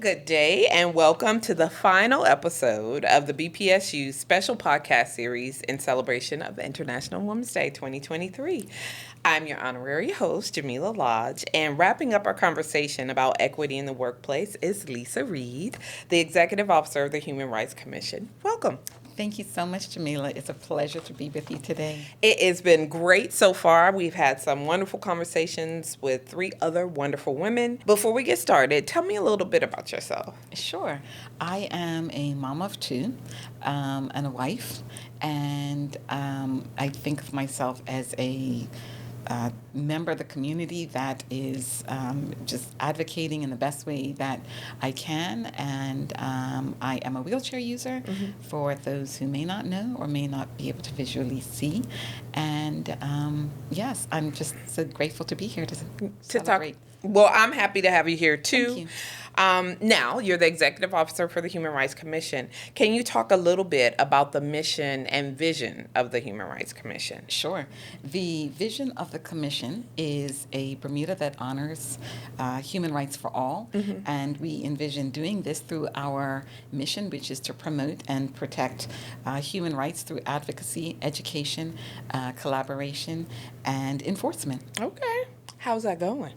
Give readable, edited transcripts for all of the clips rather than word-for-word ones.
Good day and welcome to the final episode of the BPSU special podcast series in celebration of International Women's Day 2023. I'm your honorary host, Jamila Lodge, and wrapping up our conversation about equity in the workplace is Lisa Reed, the Executive Officer of the Human Rights Commission. Welcome. Thank you so much, Jamila. It's a pleasure to be with you today. It has been great so far. We've had some wonderful conversations with 3 other wonderful women. Before we get started, tell me a little bit about yourself. Sure. I am a mom of 2 and a wife, and I think of myself as a member of the community that is just advocating in the best way that I can. And I am a wheelchair user for those who may not know or may not be able to visually see. And yes, I'm just so grateful to be here to celebrate. Well, I'm happy to have you here too. Thank you. Now, you're the Executive Officer for the Human Rights Commission. Can you talk a little bit about the mission and vision of the Human Rights Commission? Sure. The vision of the Commission is a Bermuda that honors human rights for all, and we envision doing this through our mission, which is to promote and protect human rights through advocacy, education, collaboration, and enforcement. Okay. How's that going?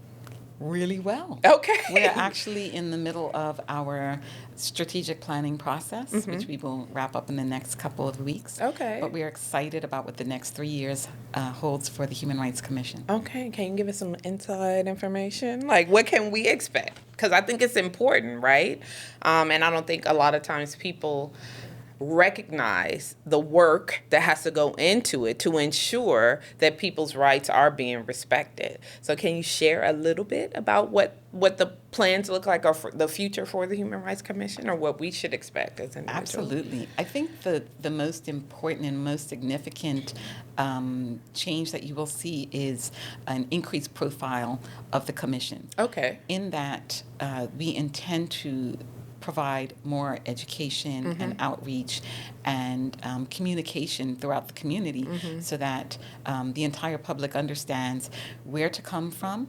Really well. Okay. We're actually in the middle of our strategic planning process, which we will wrap up in the next couple of weeks. Okay. But we're excited about what the next 3 years holds for the Human Rights Commission. Okay. Can you give us some inside information? Like, what can we expect? Because I think it's important, right? And I don't think a lot of times people recognize the work that has to go into it to ensure that people's rights are being respected. So can you share a little bit about what the plans look like or for the future for the Human Rights Commission, or what we should expect as individuals? Absolutely. I think the most important and most significant change that you will see is an increased profile of the Commission. Okay. In that we intend to provide more education and outreach and communication throughout the community so that the entire public understands where to come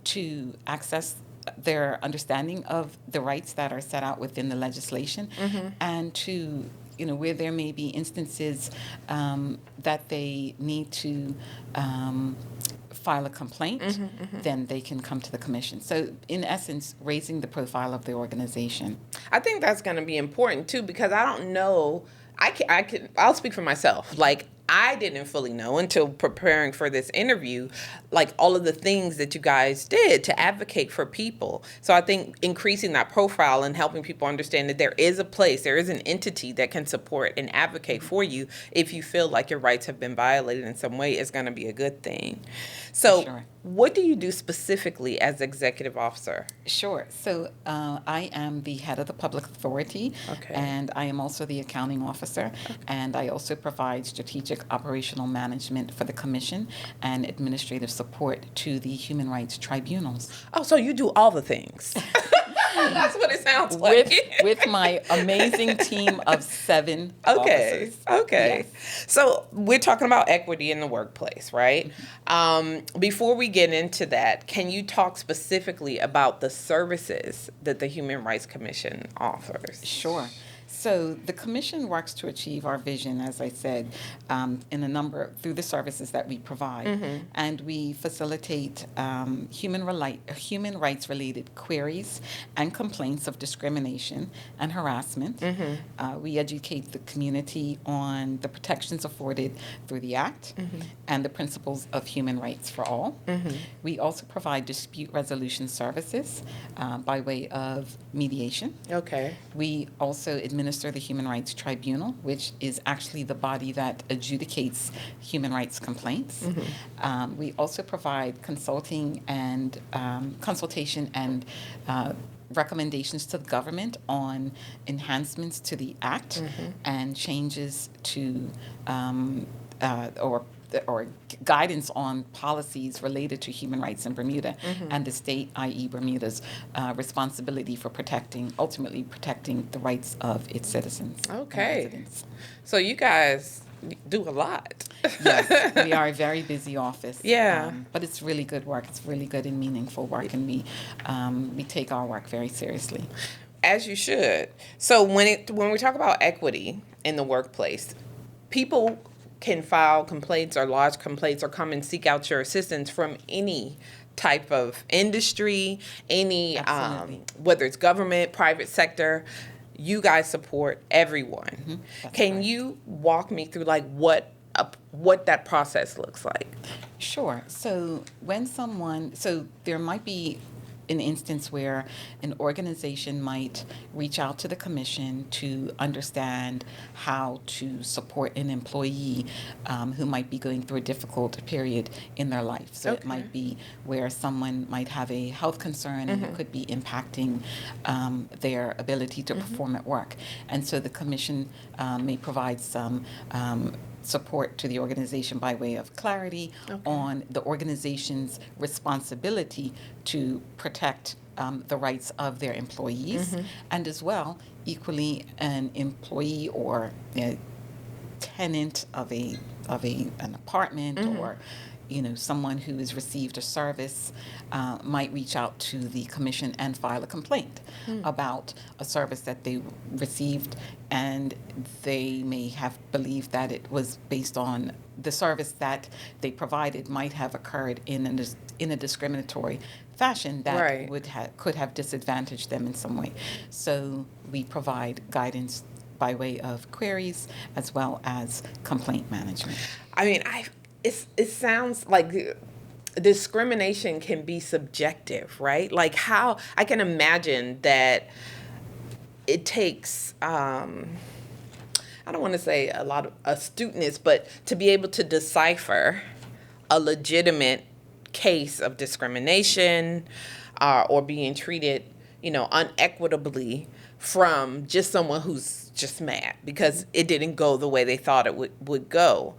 to access their understanding of the rights that are set out within the legislation, and to where there may be instances that they need to file a complaint, then they can come to the Commission. So in essence, raising the profile of the organization. I think that's going to be important too, because I don't know, I'll speak for myself. Like, I didn't fully know until preparing for this interview, like all of the things that you guys did to advocate for people. So I think increasing that profile and helping people understand that there is a place, there is an entity that can support and advocate for you if you feel like your rights have been violated in some way is going to be a good thing. So Sure. What do you do specifically as executive officer? Sure. So I am the head of the public authority, Okay. and I am also the accounting officer, and I also provide strategic operational management for the Commission and administrative support to the human rights tribunals. Oh, so you do all the things. That's what it sounds like. With my amazing team of 7 Okay. officers. Okay. Yes. So we're talking about equity in the workplace, right? Before we get into that, can you talk specifically about the services that the Human Rights Commission offers? Sure. So the Commission works to achieve our vision, as I said, through the services that we provide. And we facilitate human rights related queries and complaints of discrimination and harassment. We educate the community on the protections afforded through the Act and the principles of human rights for all. We also provide dispute resolution services by way of mediation. Okay. We also administer the Human Rights Tribunal, which is actually the body that adjudicates human rights complaints. We also provide consultation and recommendations to the government on enhancements to the Act and changes to or guidance on policies related to human rights in Bermuda and the state, i.e. Bermuda's responsibility for ultimately protecting the rights of its citizens. Okay. And residents. So you guys do a lot. Yes, we are a very busy office. Yeah. But it's really good work. It's really good and meaningful work, and we take our work very seriously. As you should. So when we talk about equity in the workplace, people can file complaints or lodge complaints or come and seek out your assistance from any type of industry, any Absolutely. whether it's government, private sector. You guys support everyone. That's Can correct. you walk me through like what that process looks like? Sure. So so there might be an instance where an organization might reach out to the commission to understand how to support an employee who might be going through a difficult period in their life. So it Okay. might be where someone might have a health concern and it could be impacting their ability to perform at work. And so the commission may provide some support to the organization by way of clarity on the organization's responsibility to protect the rights of their employees, and as well, equally, an employee or tenant of an apartment or someone who has received a service might reach out to the commission and file a complaint about a service that they received, and they may have believed that it was based on the service that they provided might have occurred in a discriminatory fashion that Right. could have disadvantaged them in some way. So we provide guidance by way of queries as well as complaint management. I mean, it sounds like discrimination can be subjective, right? Like how I can imagine that it takes I don't want to say a lot of astuteness, but to be able to decipher a legitimate case of discrimination or being treated, unequitably from just someone who's just mad because it didn't go the way they thought it would go.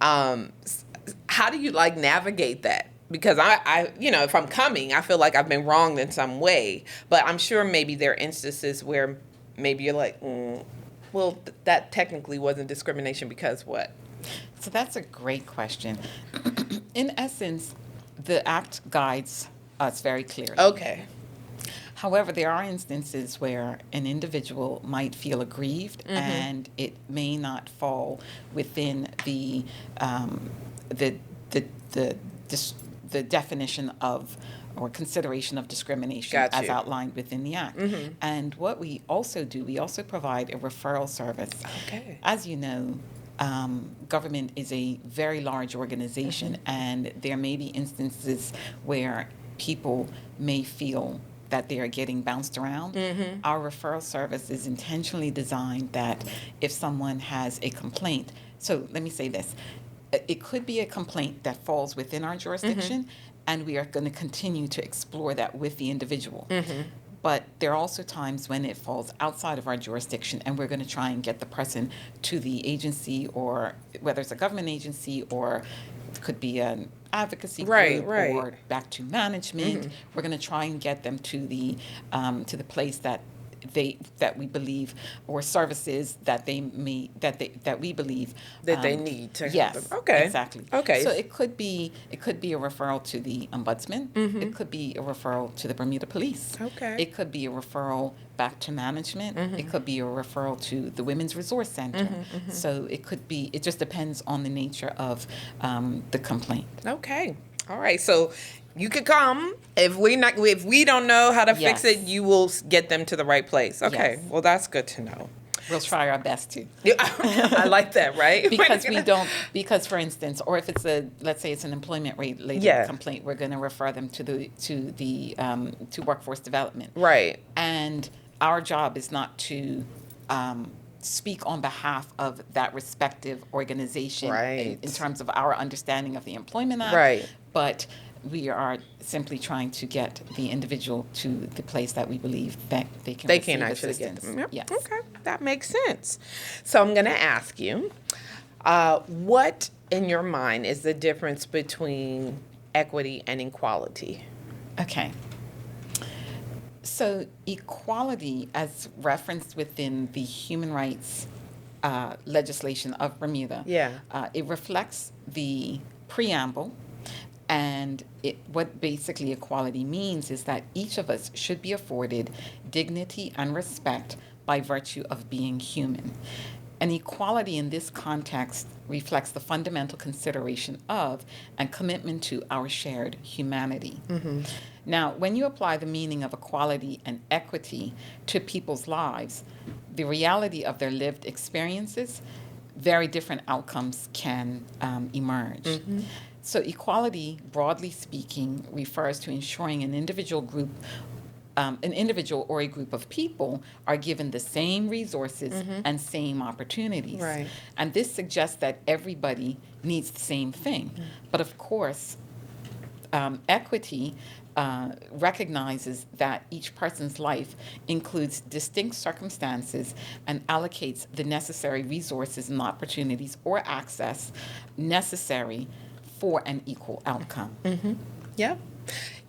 How do you like navigate that? Because I, if I'm coming, I feel like I've been wronged in some way. But I'm sure maybe there are instances where maybe you're like, well, that technically wasn't discrimination because what? So that's a great question. In essence, the Act guides us very clearly. Okay. However, there are instances where an individual might feel aggrieved, and it may not fall within the the the the, the definition of or consideration of discrimination Got as you. outlined within the Act. And what we also do, we also provide a referral service. Okay. As you know, government is a very large organization, and there may be instances where people may feel that they are getting bounced around. Our referral service is intentionally designed that if someone has a complaint, so let me say this, it could be a complaint that falls within our jurisdiction, and we are going to continue to explore that with the individual. But there are also times when it falls outside of our jurisdiction, and we're going to try and get the person to the agency, or whether it's a government agency or it could be an advocacy group Right. or back to management. We're going to try and get them to the place that we believe, or services that we believe That they need to. Yes. Okay. Exactly. Okay. So it could be a referral to the ombudsman. It could be a referral to the Bermuda Police. Okay. It could be a referral back to management. It could be a referral to the Women's Resource Center. So it could be. It just depends on the nature of the complaint. Okay. All right. So you could come if we don't know how to fix it. Yes. You will get them to the right place. Okay. Yes. Well, that's good to know. We'll try our best to. Yeah, I like that. Right. Because for instance, or if it's let's say it's an employment related Yeah. complaint, we're going to refer them to to workforce development. Right. And our job is not to speak on behalf of that respective organization Right. in terms of our understanding of the Employment Act. Right. But we are simply trying to get the individual to the place that we believe that they can receive actually get assistance. them. Yep. Yes. Okay. That makes sense. So I'm going to ask you, what in your mind is the difference between equity and equality? Okay. So equality, as referenced within the human rights legislation of Bermuda. Yeah. It reflects the preamble, and what basically equality means is that each of us should be afforded dignity and respect by virtue of being human. And equality in this context reflects the fundamental consideration of and commitment to our shared humanity. Now, when you apply the meaning of equality and equity to people's lives, the reality of their lived experiences, very different outcomes can emerge. So, equality, broadly speaking, refers to ensuring an individual or a group of people are given the same resources and same opportunities. Right. And this suggests that everybody needs the same thing. But of course, equity recognizes that each person's life includes distinct circumstances and allocates the necessary resources and opportunities or access necessary for an equal outcome. Yeah.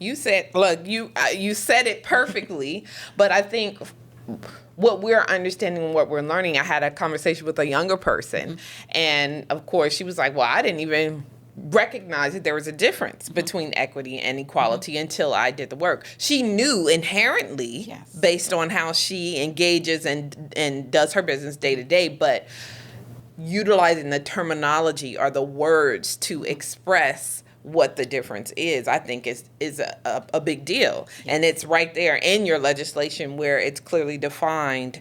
You said, look, you said it perfectly, but I think what we're understanding and what we're learning, I had a conversation with a younger person, and of course she was like, well, I didn't even recognize that there was a difference between equity and equality until I did the work. She knew inherently, Yes. based on how she engages and does her business day to day, but utilizing the terminology or the words to express what the difference is, I think is a big deal. And it's right there in your legislation where it's clearly defined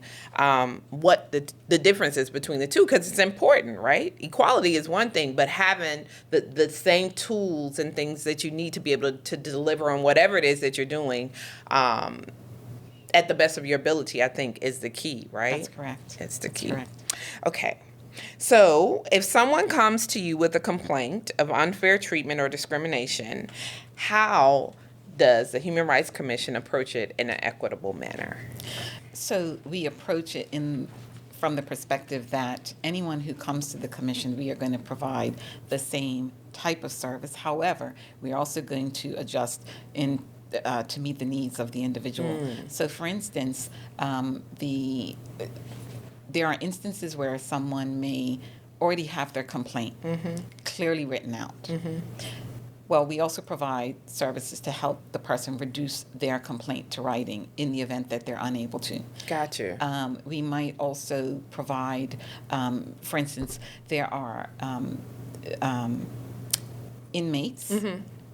what the difference is between the two, because it's important, right? Equality is one thing, but having the same tools and things that you need to be able to deliver on whatever it is that you're doing at the best of your ability, I think is the key, right? That's correct. It's the That's key. correct. Okay. So, if someone comes to you with a complaint of unfair treatment or discrimination, how does the Human Rights Commission approach it in an equitable manner? So we approach it from the perspective that anyone who comes to the commission, we are going to provide the same type of service. However, we are also going to adjust to meet the needs of the individual. So, for instance, there are instances where someone may already have their complaint clearly written out. Well, we also provide services to help the person reduce their complaint to writing in the event that they're unable to. Gotcha. We might also provide, for instance, there are inmates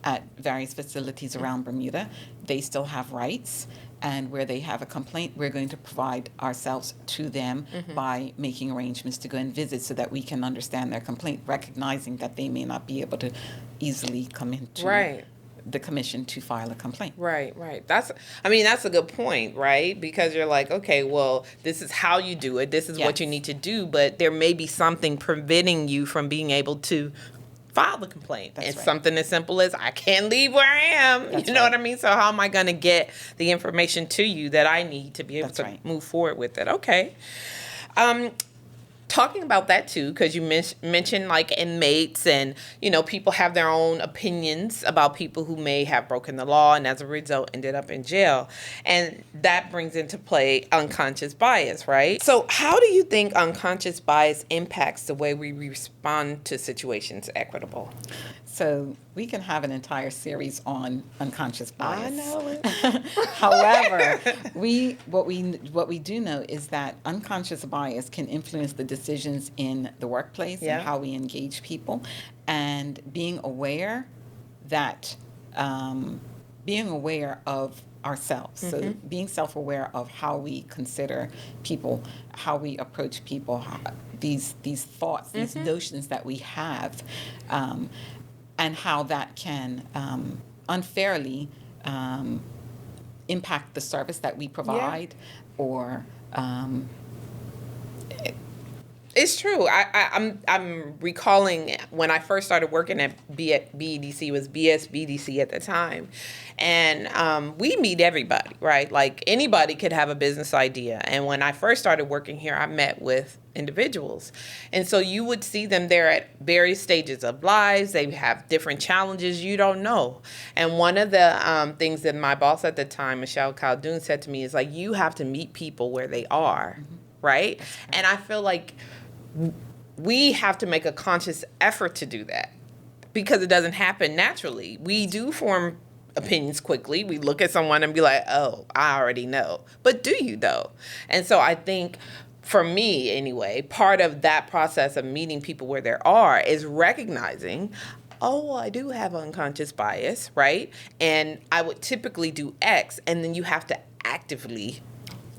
at various facilities around Bermuda. They still have rights. And where they have a complaint, we're going to provide ourselves to them by making arrangements to go and visit so that we can understand their complaint, recognizing that they may not be able to easily come into the commission to file a complaint. Right. That's a good point, right? Because you're like, okay, well, this is how you do it. This is what you need to do, but there may be something preventing you from being able to file the complaint. It's something as simple as I can't leave where I am. You know what I mean? So how am I going to get the information to you that I need to be able to move forward with it? Okay. Talking about that too, because you mentioned like inmates and, people have their own opinions about people who may have broken the law and as a result ended up in jail. And that brings into play unconscious bias, right? So how do you think unconscious bias impacts the way we respond to situations equitable? So we can have an entire series on unconscious bias. I know it. However, what we do know is that unconscious bias can influence the decisions in the workplace and how we engage people, and being aware of ourselves. So being self-aware of how we consider people, how we approach people, these thoughts, these notions that we have. And how that can unfairly impact the service that we provide, or it's true. I'm recalling when I first started working at BEDC, it was BSBDC at the time, and we meet everybody, right? Like anybody could have a business idea. And when I first started working here, I met with individuals, and so you would see them there at various stages of lives. They have different challenges you don't know. And one of the things that my boss at the time, Michelle Caldoun, said to me is like, you have to meet people where they are, right? And I feel like we have to make a conscious effort to do that because it doesn't happen naturally. We do form opinions quickly. We look at someone and be like, oh, I already know. But do you though? And so I think for me anyway, part of that process of meeting people where they are is recognizing, oh, I do have unconscious bias, right? And I would typically do X, and then you have to actively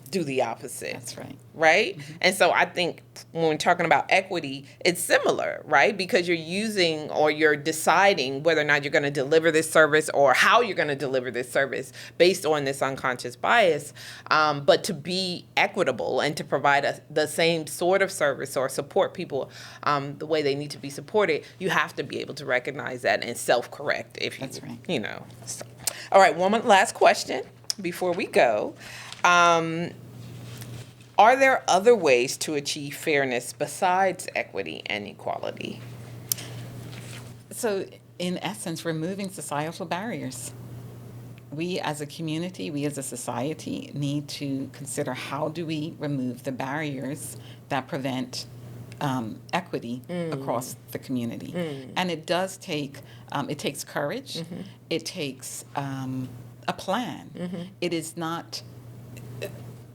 do the opposite. That's right. Right? Mm-hmm. And so I think when we're talking about equity, it's similar, right? Because you're using or you're deciding whether or not you're going to deliver this service or how you're going to deliver this service based on this unconscious bias. But to be equitable and to provide the same sort of service or support people the way they need to be supported, you have to be able to recognize that and self-correct if you, That's right. you know. So. All right, one last question before we go. Are there other ways to achieve fairness besides equity and equality? So, in essence, removing societal barriers. We as a community, we as a society need to consider how do we remove the barriers that prevent equity across the community. And it does take, it takes courage, it takes a plan. It is not...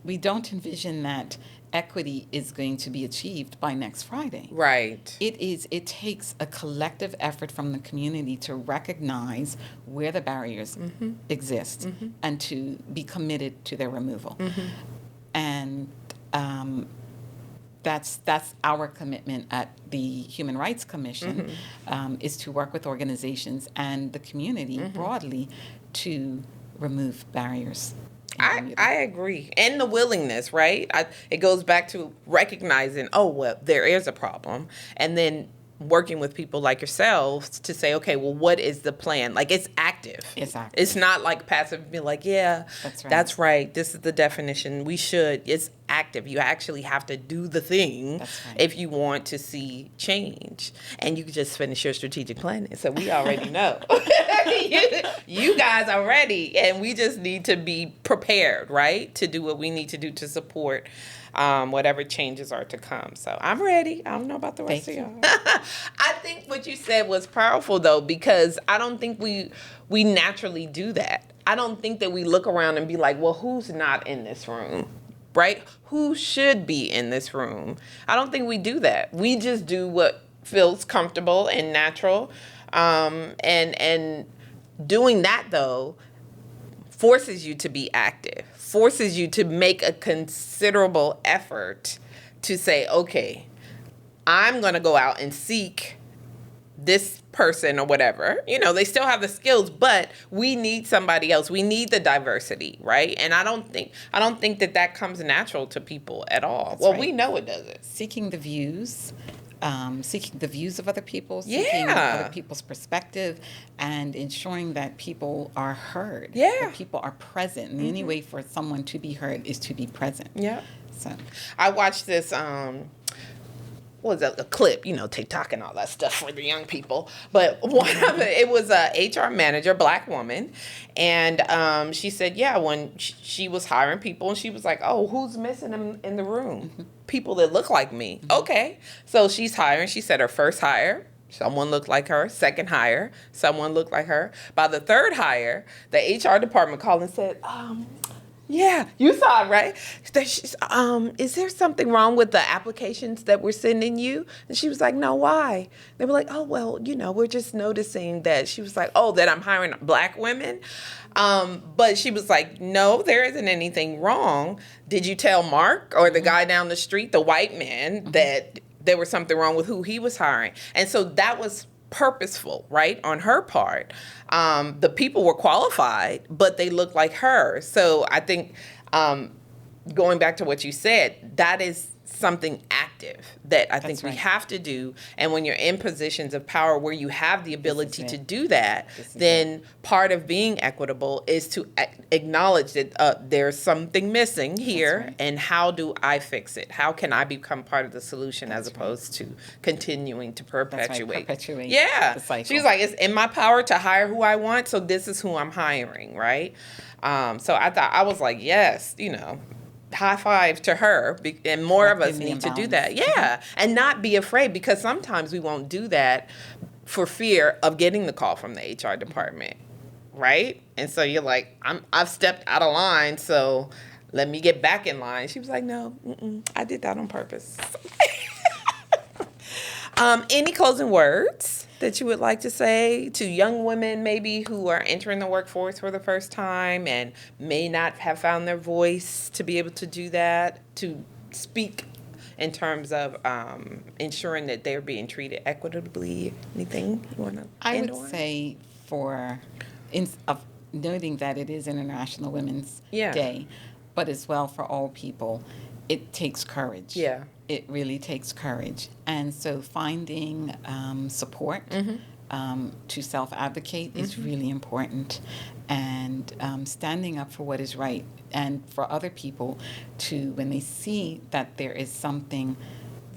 We don't envision that equity is going to be achieved by next Friday. Right. It takes a collective effort from the community to recognize where the barriers exist and to be committed to their removal. And that's our commitment at the Human Rights Commission, is to work with organizations and the community broadly to remove barriers. I agree. And the willingness, right? It goes back to recognizing, oh, well, there is a problem. And then working with people like yourselves to say, okay, well, what is the plan? Like, it's active. It's active. It's not like passive, be like, yeah, that's right. This is the definition. We should. It's active. You actually have to do the thing if you want to see change. And you can just finish your strategic planning. So we already know. You guys are ready. And we just need to be prepared, right, to do what we need to do to support whatever changes are to come. So I'm ready. I don't know about the rest of y'all. I think what you said was powerful, though, because I don't think we naturally do that. I don't think that we look around and be like, well, who's not in this room, right? Who should be in this room? I don't think we do that. We just do what feels comfortable and natural. And doing that, though, forces you to be active, forces you to make a considerable effort to say, okay, I'm going to go out and seek this person or whatever. You know, they still have the skills, but we need somebody else. We need the diversity, right? And I don't think that comes natural to people at all. That's well, right. We know it doesn't. Seeking the views of other people, seeking other people's perspective, and ensuring that people are heard. That people are present. And the only way for someone to be heard is to be present. Yeah. So I watched this what was that, a clip, you know, TikTok and all that stuff for the young people. But one of it was a HR manager, Black woman. And she said, yeah, when she was hiring people, and she was like, oh, who's missing in the room? People that look like me. Okay. So she's hiring. She said her first hire, someone looked like her. Second hire, someone looked like her. By the third hire, the HR department called and said, yeah, you saw it, right? Is there something wrong with the applications that we're sending you? And she was like, no, why? They were like, oh, well, you know, we're just noticing that. She was like, oh, that I'm hiring Black women? But she was like, no, there isn't anything wrong. Did you tell Mark or the guy down the street, the white man, that there was something wrong with who he was hiring? And so that was purposeful, right, on her part. The people were qualified, but they looked like her. So I think going back to what you said, that is something active that I think we have to do. And when you're in positions of power where you have the ability to do that, then part of being equitable is to acknowledge that there's something missing here, and how do I fix it? How can I become part of the solution as opposed to continuing to perpetuate? Yeah. The cycle. She's like, it's in my power to hire who I want, so this is who I'm hiring, right? So I was like, yes, you know, high five to her, and more of us Correcting the need to do that. imbalance. Yeah, and not be afraid, because sometimes we won't do that for fear of getting the call from the HR department, right? And so you're like, I've stepped out of line, so let me get back in line. She was like, no, I did that on purpose. Any closing words that you would like to say to young women maybe who are entering the workforce for the first time and may not have found their voice to be able to do that, to speak in terms of ensuring that they're being treated equitably? Anything you want to I end would on? say of noting that it is International Women's Yeah. Day, but as well for all people, it takes courage. Yeah. It really takes courage. And so finding support to self-advocate is really important, and standing up for what is right, and for other people to, when they see that there is something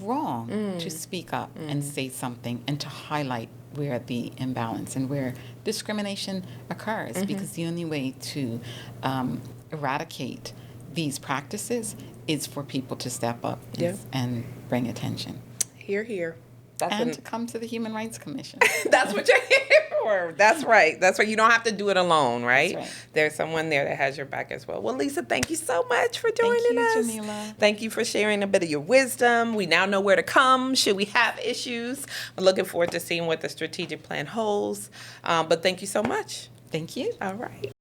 wrong, to speak up and say something, and to highlight where the imbalance and where discrimination occurs, because the only way to eradicate these practices is for people to step up and bring attention. Hear, hear. And to come to the Human Rights Commission. That's what you're here for. That's right. That's right. You don't have to do it alone, right? That's right. There's someone there that has your back as well. Well, Lisa, thank you so much for joining us. Thank you, Jamila. Thank you for sharing a bit of your wisdom. We now know where to come should we have issues. We're looking forward to seeing what the strategic plan holds. But thank you so much. Thank you. All right.